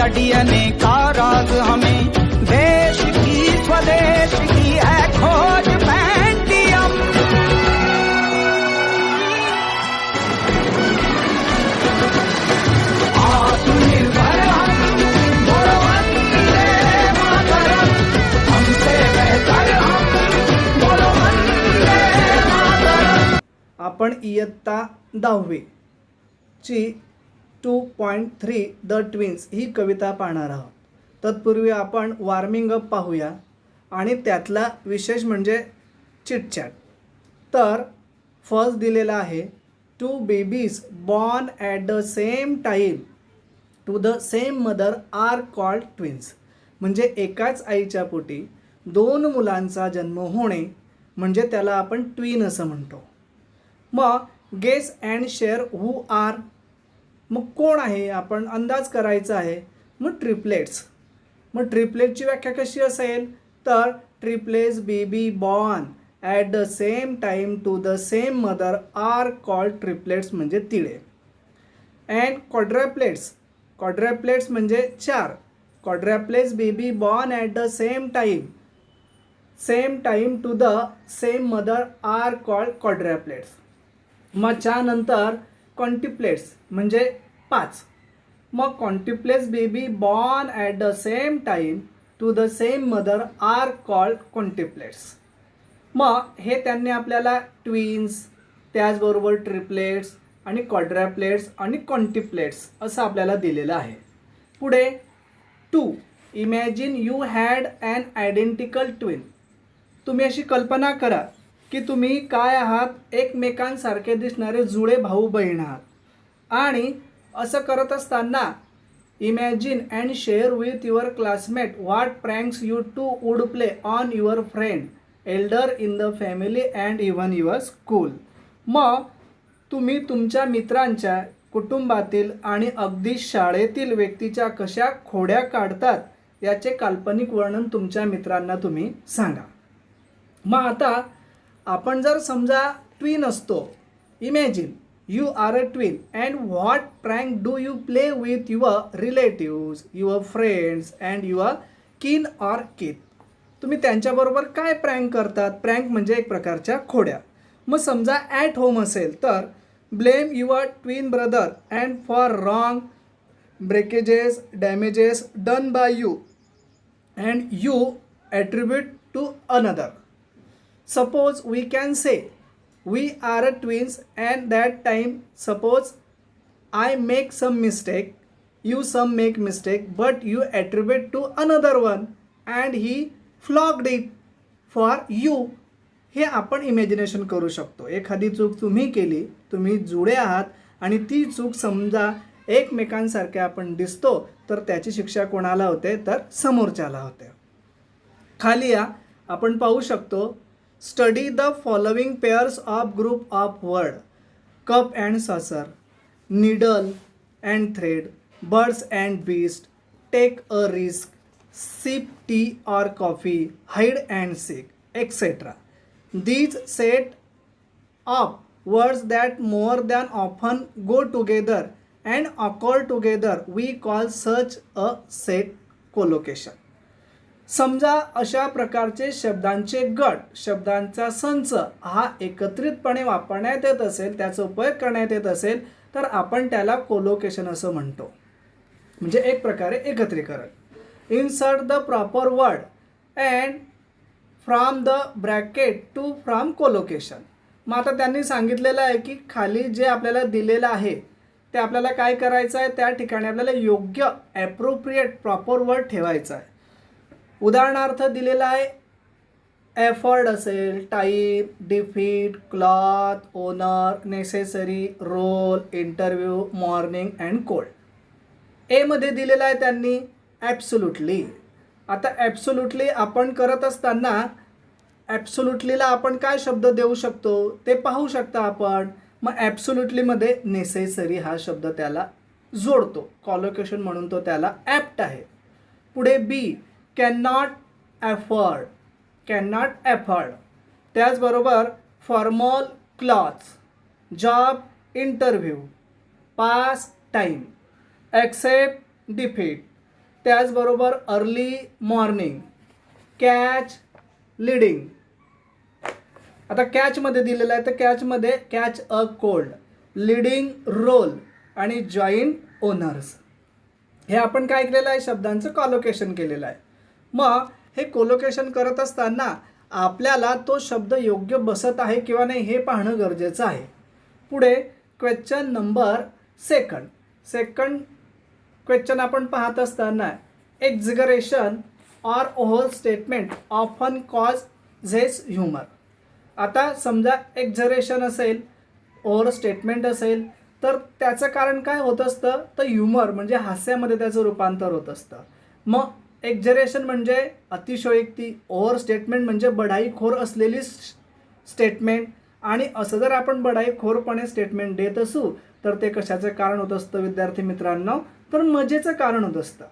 या डीएनए का राज हमें देश की स्वदेश की है खोज पेंटियम। आत्मनिर्भर हम बोलो वंदे मातरम, हमसे बेहतर हम बोलो वंदे मातरम। आपण इयत्ता 10वी ची 2.3 द ट्विन्स ही कविता पाहणार आहोत। तत्पूर्वी आपण वॉर्मिंग अप पाहूया आणि त्यातला विशेष म्हणजे चिटचॅट। तर फर्स्ट दिलेला आहे, 2 babies born at the same time to the same mother are called twins. म्हणजे एकाच आईच्या पोटी 2 मुलांचा जन्म होणे म्हणजे त्याला आपण ट्विन असं म्हणतो। मग guess and share who are, मग कोण आहे आपण अंदाज करायचा आहे। मग ट्रिपलेट्स, मग ट्रिपलेटची व्याख्या कशी असेल तर triplets baby born at the same time to the same mother are called triplets म्हणजे तिळे। अँड क्वाड्रॅप्लेट्स, क्वाड्रॅप्लेट्स म्हणजे 4, quadruplets baby born at the same time to the same mother are called quadruplets. मग त्यानंतर quintuplets म्हणजे 5, मग quintuplets baby born at the same time to the same mother are called quintuplets. मग हे त्यांनी आपल्याला twins, त्याचबरोबर ट्रिपलेट्स आणि क्वाड्रॅप्लेट्स आणि क्वांटिप्लेट्स असं आपल्याला दिलेलं आहे। पुढे 2, imagine you had an identical twin. तुम्ही अशी कल्पना करा की तुम्ही काय आहात, एकमेकांसारखे दिसणारे जुळे भाऊ बहीण आहात। आणि असं करत असताना imagine and share with your classmate what pranks you two would play on your friend elder in the family and even your school. मग तुम्ही तुमच्या मित्रांच्या, कुटुंबातील आणि अगदी शाळेतील व्यक्तीच्या कशा खोड्या काढतात याचे काल्पनिक वर्णन तुमच्या मित्रांना तुम्ही सांगा। मग आता आपण जर समजा ट्विन असतो, imagine you are a twin and what prank do you play with your relatives, your friends and your किन ऑर किथ। तुम्ही त्यांच्याबरोबर काय प्रँक करतात, प्रँक म्हणजे एक प्रकारच्या खोड्या। मग समजा ॲट होम असेल तर blame your twin brother and for wrong breakages damages done by you and you attribute to another. Suppose we can say we are twins and that time suppose I make some mistake, you some make mistake, but you attribute to another one and he flogged it for you। हे आपण imagination करू शकतो। एखादी चूक तुम्ही केली, तुम्ही जुळे आहात आणि ती चूक समजा एकमेकांसारखे आपण दिसतो तर त्याची शिक्षा कोणाला होते तर समोरच्याला होते। खाली या आपण पाहू शकतो, Study the following pairs of group of word: cup and saucer, needle and thread, birds and beast, take a risk, sip tea or coffee, hide and seek, etc. These set of words that more than often go together and occur together we call such a set collocation. समजा अशा प्रकारचे शब्दांचे गट, शब्दांचा संच हा एकत्रितपणे वापरण्यात येत असेल, त्याचा उपयोग करण्यात येत असेल तर आपण त्याला कोलोकेशन असं म्हणतो। म्हणजे एक प्रकारे एकत्रीकरण। Insert the proper word and from the bracket to form collocation. मग आता त्यांनी सांगितलेलं आहे की खाली जे आपल्याला दिलेलं आहे ते आपल्याला काय करायचं आहे, त्या ठिकाणी आपल्याला योग्य ॲप्रोप्रिएट प्रॉपर वर्ड ठेवायचा आहे। उदाहरणार्थ दिलेला आहे, एफर्ड असेल, type, defeat, cloth, owner, necessary, role, interview, morning and cold. एमध्ये दिलेला आहे त्यांनी ॲब्सोल्युटली। आता ॲब्सोल्युटली आपण करत असताना ॲब्सोल्युटलीला आपण काय शब्द देऊ शकतो ते पाहू शकता आपण। मग ॲब्सोल्युटलीमध्ये नेसेसरी हा शब्द त्याला जोडतो, कॉलोकेशन म्हणून तो त्याला ॲप्ट आहे। पुढे B, cannot afford, cannot afford. त्याचबरोबर formal clothes, job interview, pastime, accept defeat, त्याचबरोबर अर्ली मॉर्निंग, कॅच लीडिंग. आता कॅचमध्ये दिलेलं आहे तर कॅचमध्ये catch a cold, leading role आणि जॉईंट ओनर्स. हे आपण काय केलेलं आहे, शब्दांचं कॉलोकेशन केलेलं आहे. मग हे कोलोकेशन करत असताना आपल्याला तो शब्द योग्य बसत आहे किंवा नाही हे पाहणं गरजेचं आहे. पुढे क्वेश्चन नंबर सेकंड क्वेश्चन आपण पाहत असताना exaggeration or overstatement often causes humour. आता समजा एक्झरेशन असेल, ओव्हर स्टेटमेंट असेल तर त्याचं कारण काय होत असतं तर ह्युमर म्हणजे हास्यामध्ये त्याचं रूपांतर होत असतं. मग एक्झरेशन म्हणजे अतिशयोक्ती, ओव्हर स्टेटमेंट म्हणजे बढाईखोर असलेली स्टेटमेंट. आणि असं जर आपण बढाईखोरपणे स्टेटमेंट देत असू तर ते कशाचं कारण होत असतं विद्यार्थी मित्रांनो, तर मजेचं कारण होत असतं.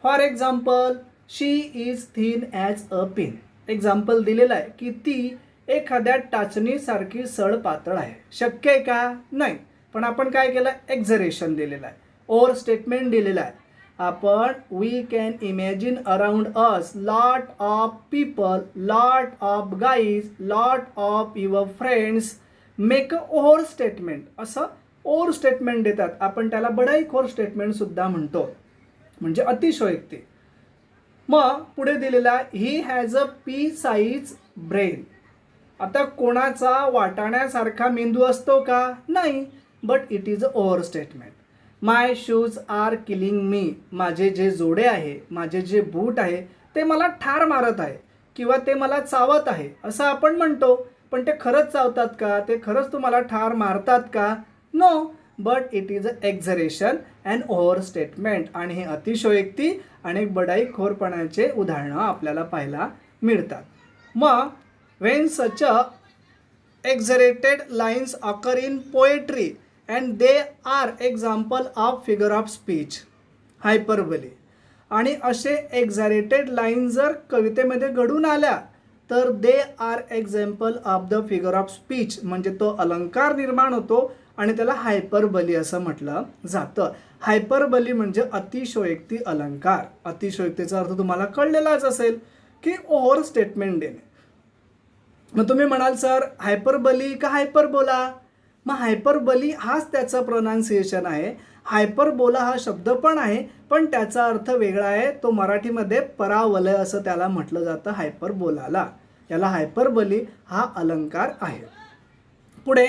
For example, she is thin as a pin. Example दिलेलं आहे की ती एखाद्या टाचणीसारखी सळ पातळ आहे. शक्य आहे का, नाही. पण आपण काय केलं, एक्झरेशन दिलेलं आहे, ओव्हर स्टेटमेंट दिलेलं आहे. आपण we can imagine around us lot of people, lot of guys, lot of your friends make a over statement. असं ओव्हर स्टेटमेंट देतात, आपण त्याला बढाईखोर स्टेटमेंट सुद्धा म्हणतो, म्हणजे अतिशयोक्ती. मग पुढे दिलेला he has a pea size brain. आता कोणाचा वाटाण्यासारखा मेंदू असतो का, नाही, but it is a over statement. My shoes are killing me. माझे जे जोडे आहे, माझे जे बूट आहे ते मला ठार मारत आहे किंवा ते मला चावत आहे असं आपण म्हणतो. पण ते खरंच चावतात का, ते खरंच तुम्हाला ठार मारतात का, no, but it is a exaggeration and overstatement. आणि हे अतिशयोक्ती आणि बढाईखोरपणाचे उदाहरणं आपल्याला पाहायला मिळतात. मग when such a exaggerated lines occur in poetry and they are example of figure of speech, hyperbole. आणि असे एक्झॅरेटेड लाईन जर कवितेमध्ये घडून आल्या तर they are example of the figure of speech, म्हणजे तो अलंकार निर्माण होतो आणि त्याला हायपरबली असं म्हटलं जातं. हायपरबली म्हणजे अतिशयोक्ती अलंकार. अतिशयोक्तीचा अर्थ तुम्हाला कळलेलाच असेल की ओव्हर स्टेटमेंट देणे. मग तुम्ही म्हणाल सर हायपरबली का हायपरबोला, मग हायपरबली हाच त्याचं प्रोनाऊन्सिएशन आहे. हायपरबोला हा शब्द पण आहे पण त्याचा अर्थ वेगळा आहे. तो मराठीमध्ये परावलय असं त्याला म्हटलं जातं, हायपरबोलाला. याला हायपरबली हा अलंकार आहे. पुढे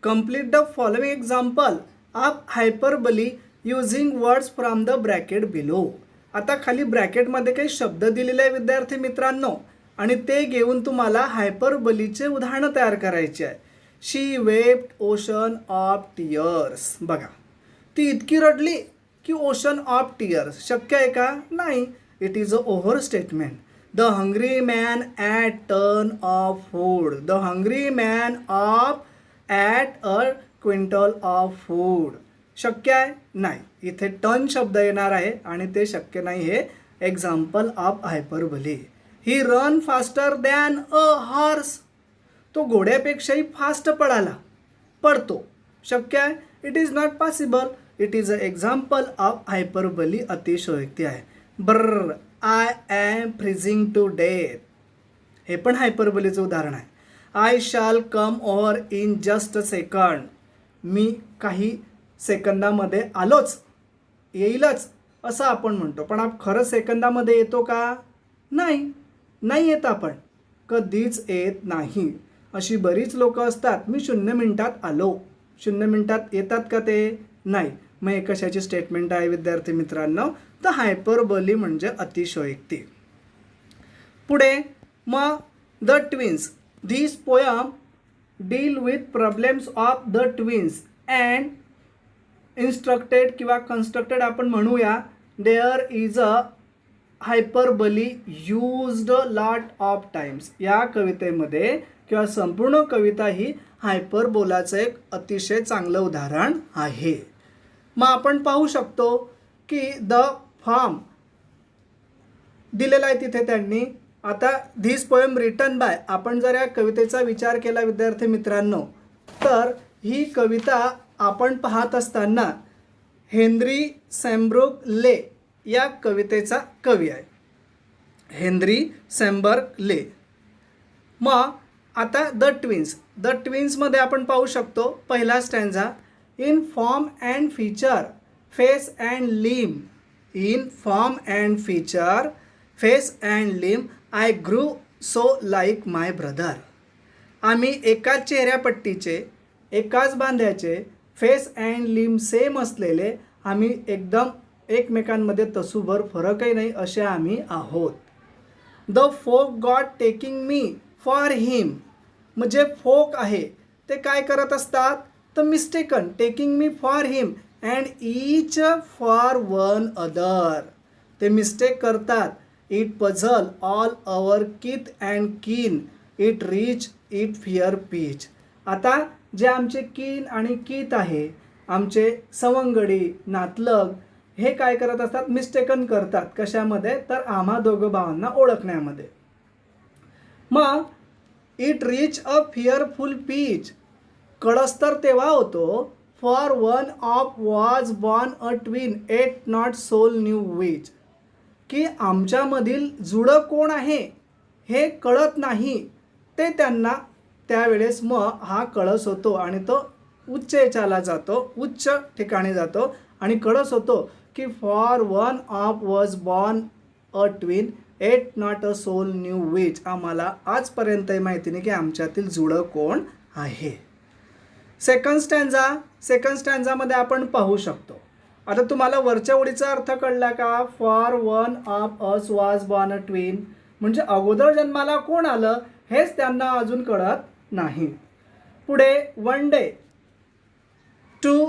complete the following example of hyperbole using words from the bracket below. आता खाली ब्रॅकेटमध्ये काही शब्द दिलेले आहे विद्यार्थी मित्रांनो आणि ते घेऊन तुम्हाला हायपरबलीचे उदाहरणं तयार करायचे आहे. शी वेप्ट ओशन ऑफ टीयर्स. बघा, ती इतकी रडली की ओशन ऑफ टीयर्स. शक्य आहे का, नाही, it is a over statement. The hungry man at turn off food. The hungry man of at a quintal of food. शक्य आहे, नाही. इथे टर्न शब्द येणार आहे आणि ते शक्य नाही. हे example of hyperbole. He run faster than a horse. तो घोड्यापेक्षाही फास्ट पडतो. शक्य आहे, it is not possible. It is a example of hyperbole, अतिशयोक्ती आहे. ब्र I am freezing to death. हे पण हायपरबलीचं उदाहरण आहे. I shall come over in just a second. मी काही सेकंदामध्ये येईलच असं आपण म्हणतो, पण खरं सेकंदामध्ये येतो का, नाही येत. आपण कधीच येत नाही. अशी बरीच लोक असतात, मी 0 मिनिटात आलो. 0 मिनिटात येतात का ते, नाही. मग हे कशाची स्टेटमेंट आहे विद्यार्थी मित्रांनो, तर हायपरबली म्हणजे अतिशयोक्ती. पुढे मग the twins. This poem deal with problems of the twins and instructed किंवा कन्स्ट्रक्टेड आपण म्हणूया. There is a hyperbole used lot of times. या कवितेमध्ये किंवा संपूर्ण कविता ही हायपरबोलाचं एक अतिशय चांगलं उदाहरण आहे. मग आपण पाहू शकतो की द फॉर्म दिलेला आहे तिथे त्यांनी. आता धिस पोएम रिटन बाय, आपण जर या कवितेचा विचार केला विद्यार्थी मित्रांनो तर ही कविता आपण पाहत असताना हेनरी सॅम्ब्रुक ले या कवितेचा कवी आहे, हेनरी सॅम्बर्ग ले. मग आता द ट्विन्समध्ये आपण पाहू शकतो पहिला stanza, in form and feature face and limb, in form and feature face and limb I grew so like my brother. आम्ही एकाच चेहऱ्यापट्टीचे, एकाच बांध्याचे, फेस अँड लिम सेम असलेले, आम्ही एकदम एकमेकांमध्ये तसूभर फरकही नाही असे आम्ही आहोत. The folk got taking me for him, म्हणजे फोक आहे ते काय करत असतात, तर mistaken taking me for him and each for one other. ते मिस्टेक करतात. It puzzle all our kith and kin, it reach it fear pitch. आता जे आमचे कीन आणि किथ आहे, आमचे सवंगडी नातलग, हे काय करत असतात, मिस्टेकन करतात. कशामध्ये, तर आम्हा दोघं भावांना ओळखण्यामध्ये. मग it reach a fearful pitch, कळस तर तेव्हा होतो, for one of was born a twin eight not soul knew which, की आमच्यामधील जुळं कोण आहे हे कळत नाही. ते त्यांना त्यावेळेस मग हा कळस होतो आणि तो उच्च याच्याला जातो, उच्च ठिकाणी जातो आणि कळस होतो की for one of was born a twin eight not a soul knew which, आम्हाला आजपर्यंतही माहिती नाही की आमच्यातील जुळं कोण आहे. सेकंड स्टॅन्झामध्ये आपण पाहू शकतो. आता तुम्हाला वरच्या ओळीचा अर्थ कळला का, for one of us was born a twin, म्हणजे अगोदर जन्माला कोण आलं हेच त्यांना अजून कळत नाही. पुढे one day to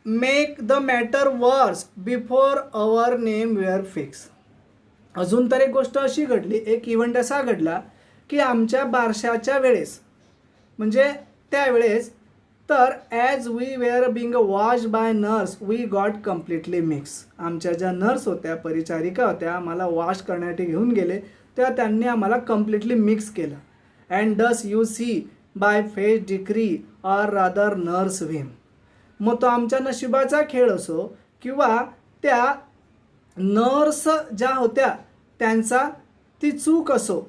make the matter worse before our name were fix. अजून तर एक गोष्ट अशी घडली, एक इव्हेंट असा घडला की आमच्या बारशाच्या वेळेस, म्हणजे त्यावेळेस, तर as we were being wash by nurse we got completely mix. आमच्या ज्या नर्स होत्या, परिचारिका होत्या, आम्हाला वॉश करण्यासाठी घेऊन गेले तेव्हा त्यांनी आम्हाला कम्प्लिटली मिक्स केलं. And thus you see by face decree or rather nurse whim. मग तो आमच्या नशिबाचा खेळ असो किंवा त्या नर्स ज्या होत्या त्यांचा ती चूक असो,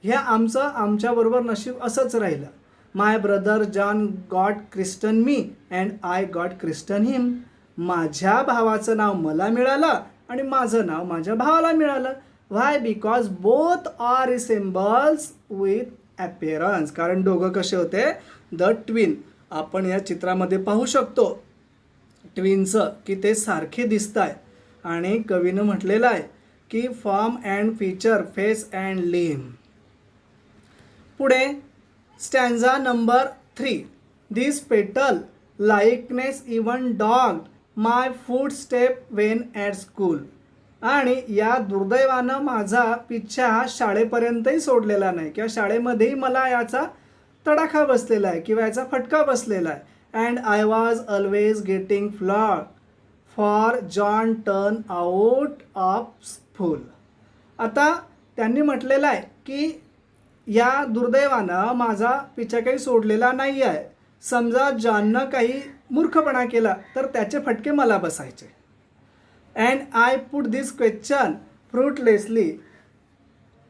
हे आमच्याबरोबर नशीब असंच राहिलं. My brother John got christen me and I got christen him. माझ्या भावाचं नाव मला मिळालं आणि माझं नाव माझ्या भावाला मिळालं. Why, because both are resembles with appearance. कारण दोघं कसे होते, द ट्विन. आपण या चित्रामध्ये पाहू शकतो ट्विनचं की ते सारखे दिसत आहे. आणि कवीनं म्हटलेलं आहे की form and feature face and limb. पुढे stanza number 3, this fatal likeness even dog my foot step when at school. आणि या दुर्दैवानं माझा पिच्छा शाळेपर्यंतही सोडलेला नाही किंवा शाळेमध्येही मला याचा तडाखा बसलेला आहे किंवा याचा फटका बसलेला आहे. And I was always getting flog for John turn out of school. आता त्यांनी म्हटलेलं आहे की या दुर्दैवानं माझा पिच्छा काही सोडलेला नाही आहे. समजा जॉननं काही मूर्खपणा केला तर त्याचे फटके मला बसायचे. And I put this question fruitlessly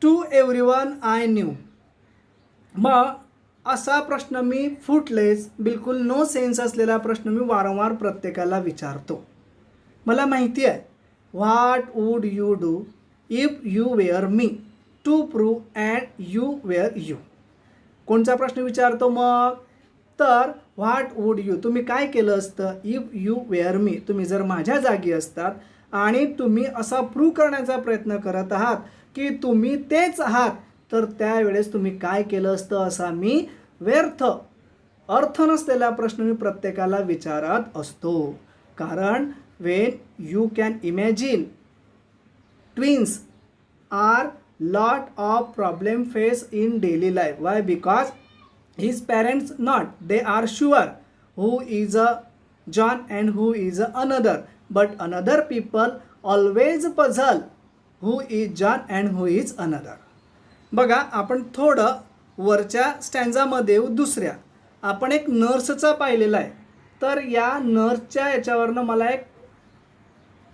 to everyone I knew. मग असा प्रश्न मी फुटलेस, बिलकुल नो सेन्स असलेला प्रश्न मी वारंवार प्रत्येकाला विचारतो. मला माहिती आहे, what would you do if you were me to prove and you were you. कोणचा प्रश्न विचारतो मग, तर व्हॉट वूड यू, तुम्ही काय केलं असतं, इफ यू वेअर मी, तुम्ही जर माझ्या जागी असतात आणि तुम्ही असा प्रूव्ह करण्याचा प्रयत्न करत आहात की तुम्ही तेच आहात, तर त्यावेळेस तुम्ही काय केलं असतं, असा मी व्यर्थ अर्थ नसलेला प्रश्न मी प्रत्येकाला विचारत असतो. कारण when you can imagine twins are lot of problem face in daily life. Why? Because his parents not, they are sure who is a John and who is another, but another people always puzzle who is John and who is another. बघा, आपण थोडं वरच्या स्टॅन्झामध्ये दुसऱ्या आपण एक नर्सचा पाहिलेला आहे. तर या नर्सच्या याच्यावरनं मला एक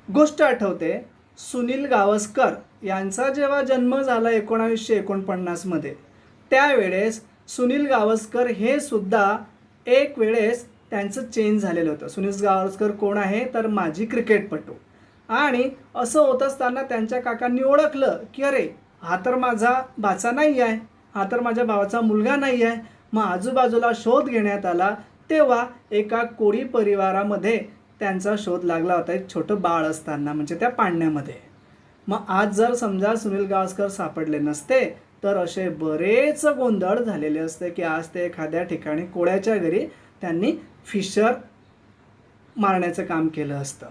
गोष्ट आठवते सुनील गावस्कर यांचा जेव्हा जन्म झाला 1949मध्ये, त्यावेळेस सुनील गावस्कर हे सुद्धा एक वेळेस त्यांचं चेंज झालेलं होतं. सुनील गावस्कर कोण आहे तर माजी क्रिकेटपटू. आणि असं होत असताना त्यांच्या काकांनी ओळखलं की अरे हा तर माझा भाचा नाही आहे, हा तर माझ्या भावाचा मुलगा नाही आहे. मग आजूबाजूला शोध घेण्यात आला. तेव्हा एका कोळी परिवारामध्ये त्यांचा शोध लागला होता, एक छोटं बाळ असताना, म्हणजे त्या पाळण्यामध्ये. मग आज जर समजा सुनील गावस्कर सापडले नसते तर असे बरेच गोंधळ झालेले असते की आज ते एखाद्या ठिकाणी कोळ्याच्या घरी त्यांनी फिशर मारण्याचं काम केलं असतं.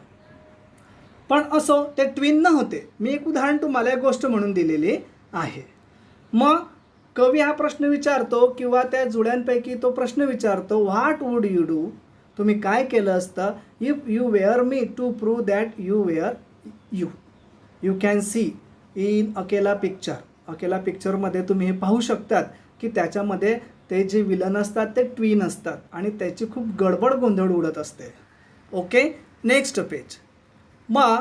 पण असो, ते ट्विन न होते. मी एक उदाहरण तुम्हाला एक गोष्ट म्हणून दिलेली आहे. मग कवी हा प्रश्न विचारतो किंवा त्या जुळ्यांपैकी तो प्रश्न विचारतो, व्हॉट वूड यू डू, तुम्ही काय केलं असतं, if you were me to prove that you were you. You can see in अकेला पिक्चर. अकेला पिक्चरमध्ये तुम्ही हे पाहू शकतात की त्याच्यामध्ये ते जे विलन असतात ते ट्विन असतात आणि त्याची खूप गडबड गोंधळ उडत असते. Okay, next page. मग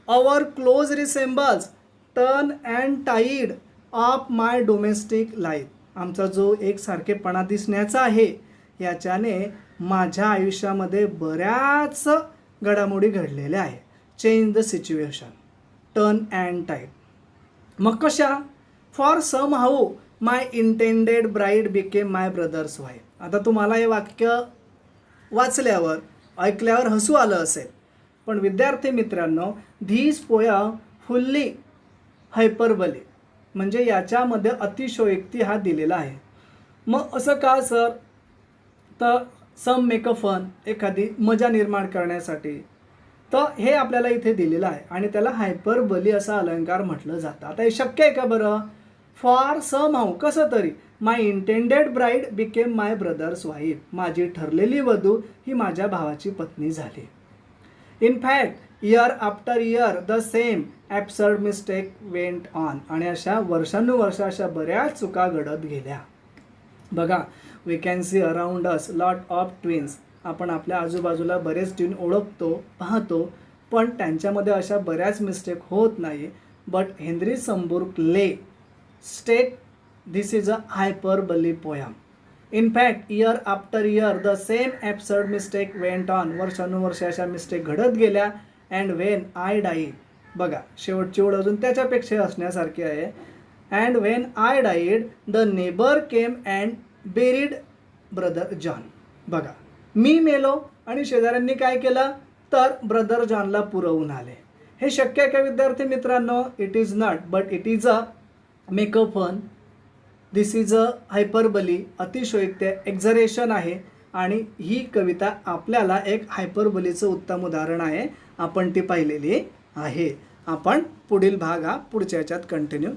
our close resembles turn and tide of my domestic life. आमचा जो एकसारखेपणा दिसण्याचा आहे याच्याने माझ्या आयुष्यामध्ये बऱ्याच घडामोडी घडलेल्या आहे. Change the situation, turn and tide. मग कशा? For somehow my intended bride became my brother's wife. आता तुम्हाला हे वाक्य वाचल्यावर ऐकल्यावर हसू आलं असेल, पण विद्यार्थी मित्रांनो, धीस पोयम फुल्ली हायपरबली, म्हणजे याच्यामध्ये अतिशयोक्ती हा दिलेला आहे. मग असं का सर? तर सम मेक अ फन, एखादी मजा निर्माण करण्यासाठी. तर हे आपल्याला इथे दिलेलं आहे आणि त्याला हायपरबली असा अलंकार म्हटलं जातं. आता हे शक्य आहे का बरं? फॉर सम हाऊ, कसं तरी, my intended bride became my brother's wife, माझी ठरलेली वधू ही माझ्या भावाची पत्नी झाली. In fact year after year the same absurd mistake went on. आणि अशा वर्षानुवर्ष अशा बऱ्याच चुका घडत गेल्या. बघा, we can see around us lot of twins. आपण आपल्या आजूबाजूला बरेच ट्विन ओळखतो, पाहतो, पण त्यांच्यामध्ये अशा बऱ्याच मिस्टेक होत नाही. But Henry Sambrooke Leigh state this is a hyperbole poem. In fact year after year the same absurd mistake went on. वर्षानुवर्ष अशा मिस्टेक घडत गेल्या. अँड वेन आय डाईड, बघा शेवटची ओळ अजून त्याच्यापेक्षा असण्यासारखी आहे. And when I died the neighbour came and buried brother John. बघा, मी मेलो आणि शेजाऱ्यांनी काय केलं तर ब्रदर जॉनला पुरवून आले. हे शक्य आहे का विद्यार्थी मित्रांनो? It is not, but it is a make a fun. This is a hyperbole, अतिशयोक्ती, एक्झरेशन आहे. आणि ही कविता आपल्याला एक हायपरबलीचं उत्तम उदाहरण आहे. आपण ती पाहिलेली आहे. आपण पुढील भाग हा पुढच्या ह्याच्यात कंटिन्यू